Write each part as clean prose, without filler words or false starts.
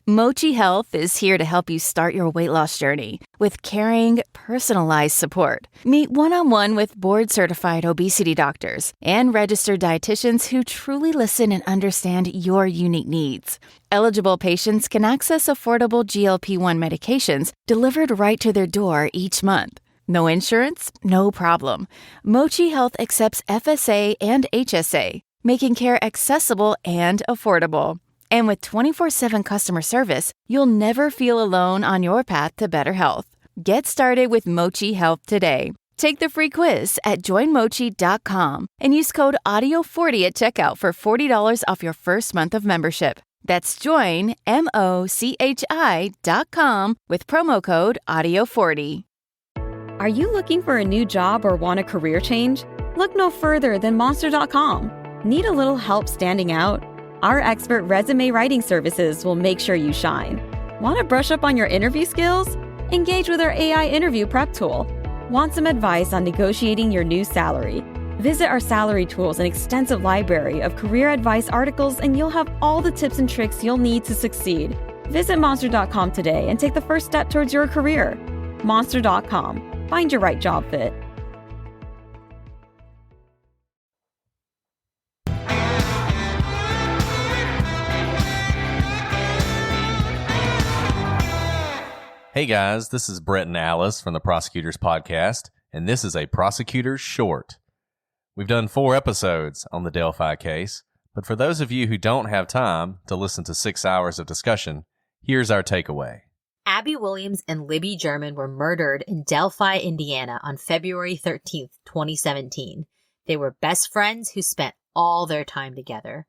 Mochi Health is here to help you start your weight loss journey with caring, personalized support. Meet one-on-one with board-certified obesity doctors and registered dietitians who truly listen and understand your unique needs. Eligible patients can access affordable GLP-1 medications delivered right to their door each month. No insurance? No problem. Mochi Health accepts FSA and HSA, making care accessible and affordable. And with 24/7 customer service, you'll never feel alone on your path to better health. Get started with Mochi Health today. Take the free quiz at joinmochi.com and use code AUDIO40 at checkout for $40 off your first month of membership. That's joinmochi.com with promo code AUDIO40. Are you looking for a new job or want a career change? Look no further than Monster.com. Need a little help standing out? Our expert resume writing services will make sure you shine. Want to brush up on your interview skills? Engage with our AI interview prep tool. Want some advice on negotiating your new salary? Visit our salary tools and extensive library of career advice articles, and you'll have all the tips and tricks you'll need to succeed. Visit Monster.com today and take the first step towards your career. Monster.com. Find your right job fit. Hey guys, this is Brett and Alice from the Prosecutors podcast, and this is a Prosecutors Short. We've done 4 episodes on the Delphi case, but for those of you who don't have time to listen to 6 hours of discussion, here's our takeaway. Abby Williams and Libby German were murdered in Delphi, Indiana on February 13th, 2017. They were best friends who spent all their time together.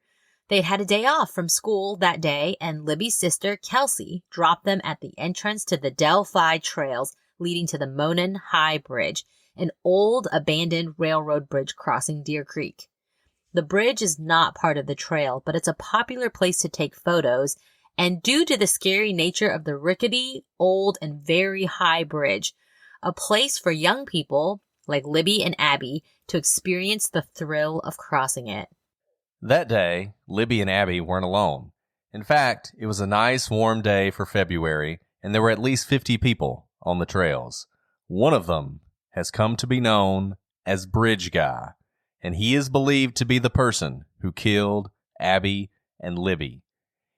They'd had a day off from school that day, and Libby's sister, Kelsey, dropped them at the entrance to the Delphi trails leading to the Monon High Bridge, an old abandoned railroad bridge crossing Deer Creek. The bridge is not part of the trail, but it's a popular place to take photos, and due to the scary nature of the rickety, old, and very high bridge, a place for young people, like Libby and Abby, to experience the thrill of crossing it. That day, Libby and Abby weren't alone. In fact, it was a nice warm day for February, and there were at least 50 people on the trails. One of them has come to be known as Bridge Guy, and he is believed to be the person who killed Abby and Libby.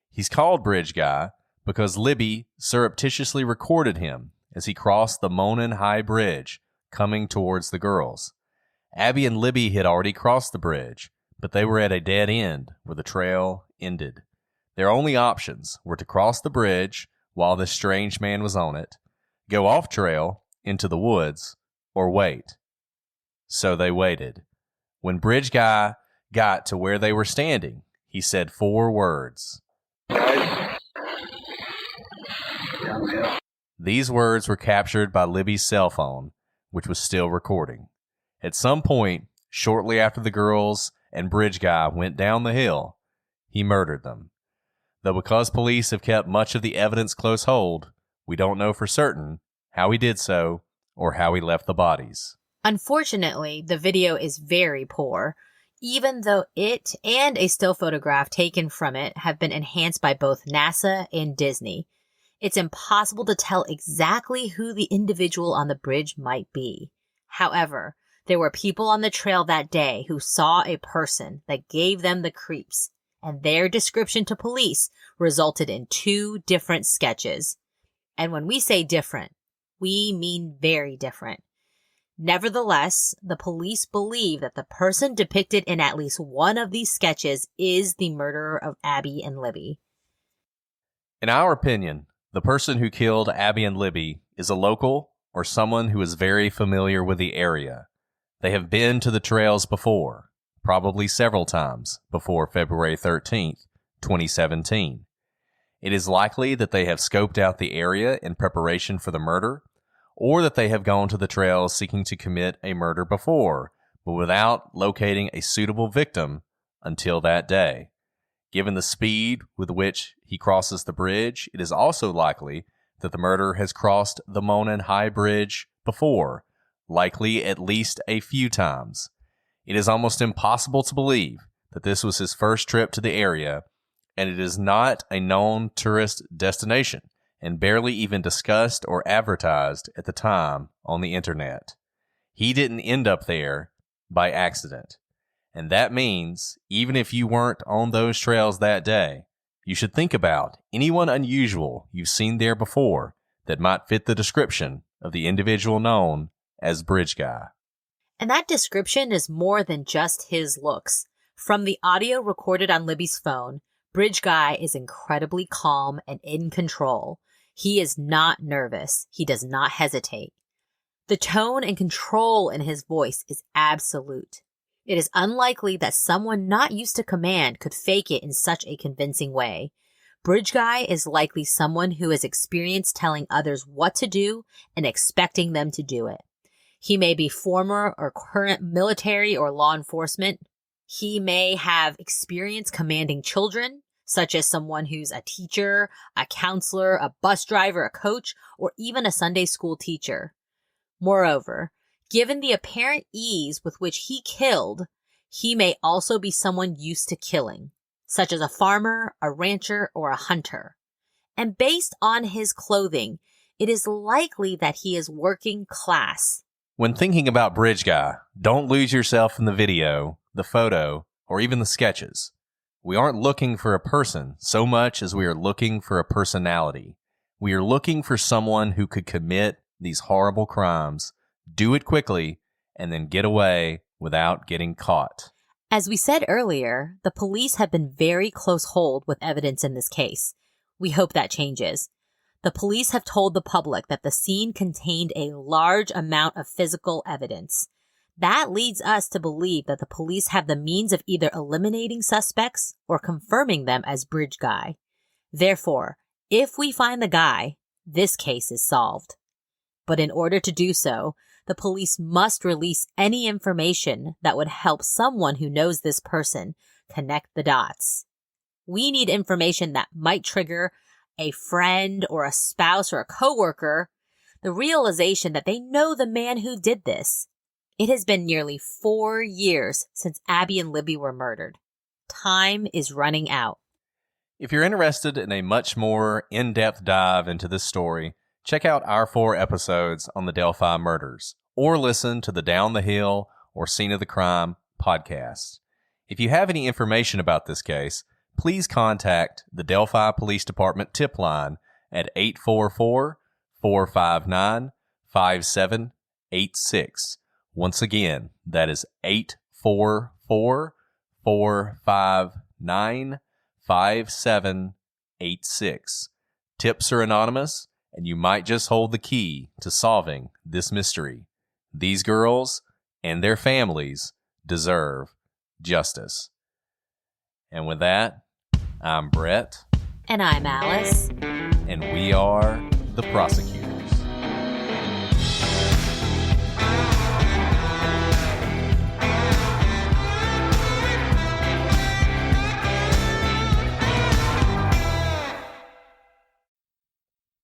He's called Bridge Guy because Libby surreptitiously recorded him as he crossed the Monon High Bridge, coming towards the girls. Abby and Libby had already crossed the bridge, but they were at a dead end where the trail ended. Their only options were to cross the bridge while this strange man was on it, go off trail into the woods, or wait. So they waited. When Bridge Guy got to where they were standing, he said 4 words. These words were captured by Libby's cell phone, which was still recording. At some point, shortly after the girls and Bridge Guy went down the hill, he murdered them. Though because police have kept much of the evidence close hold, we don't know for certain how he did so or how he left the bodies. Unfortunately, the video is very poor, even though it and a still photograph taken from it have been enhanced by both NASA and Disney. It's impossible to tell exactly who the individual on the bridge might be. However, there were people on the trail that day who saw a person that gave them the creeps, and their description to police resulted in 2 different sketches. And when we say different, we mean very different. Nevertheless, the police believe that the person depicted in at least one of these sketches is the murderer of Abby and Libby. In our opinion, the person who killed Abby and Libby is a local or someone who is very familiar with the area. They have been to the trails before, probably several times before February 13th, 2017. It is likely that they have scoped out the area in preparation for the murder, or that they have gone to the trails seeking to commit a murder before, but without locating a suitable victim until that day. Given the speed with which he crosses the bridge, it is also likely that the murderer has crossed the Monon High Bridge before, likely at least a few times. It is almost impossible to believe that this was his first trip to the area, and it is not a known tourist destination and barely even discussed or advertised at the time on the internet. He didn't end up there by accident. And that means, even if you weren't on those trails that day, you should think about anyone unusual you've seen there before that might fit the description of the individual known as Bridge Guy. And that description is more than just his looks. From the audio recorded on Libby's phone, Bridge Guy is incredibly calm and in control. He is not nervous. He does not hesitate. The tone and control in his voice is absolute. It is unlikely that someone not used to command could fake it in such a convincing way. Bridge Guy is likely someone who has experienced telling others what to do and expecting them to do it. He may be former or current military or law enforcement. He may have experience commanding children, such as someone who's a teacher, a counselor, a bus driver, a coach, or even a Sunday school teacher. Moreover, given the apparent ease with which he killed, he may also be someone used to killing, such as a farmer, a rancher, or a hunter. And based on his clothing, it is likely that he is working class. When thinking about Bridge Guy, don't lose yourself in the video, the photo, or even the sketches. We aren't looking for a person so much as we are looking for a personality. We are looking for someone who could commit these horrible crimes, do it quickly, and then get away without getting caught. As we said earlier, the police have been very close hold with evidence in this case. We hope that changes. The police have told the public that the scene contained a large amount of physical evidence. That leads us to believe that the police have the means of either eliminating suspects or confirming them as Bridge Guy. Therefore, if we find the guy, this case is solved. But in order to do so, the police must release any information that would help someone who knows this person connect the dots. We need information that might trigger a friend or a spouse or a coworker the realization that they know the man who did this. It has been nearly 4 years since Abby and Libby were murdered. Time is running out. If you're interested in a much more in-depth dive into this story, check out our 4 episodes on the Delphi murders, or listen to the Down the Hill or Scene of the Crime podcasts. If you have any information about this case, please contact the Delphi Police Department tip line at 844-459-5786. Once again, that is 844-459-5786. Tips are anonymous, and you might just hold the key to solving this mystery. These girls and their families deserve justice. And with that, I'm Brett. And I'm Alice. And we are the Prosecutors.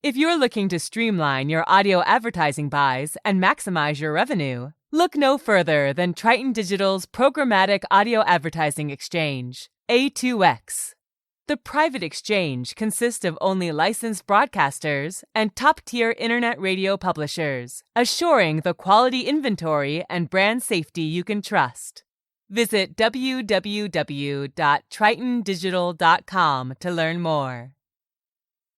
If you're looking to streamline your audio advertising buys and maximize your revenue, look no further than Triton Digital's programmatic audio advertising exchange, A2X. The private exchange consists of only licensed broadcasters and top-tier internet radio publishers, assuring the quality inventory and brand safety you can trust. Visit www.tritondigital.com to learn more.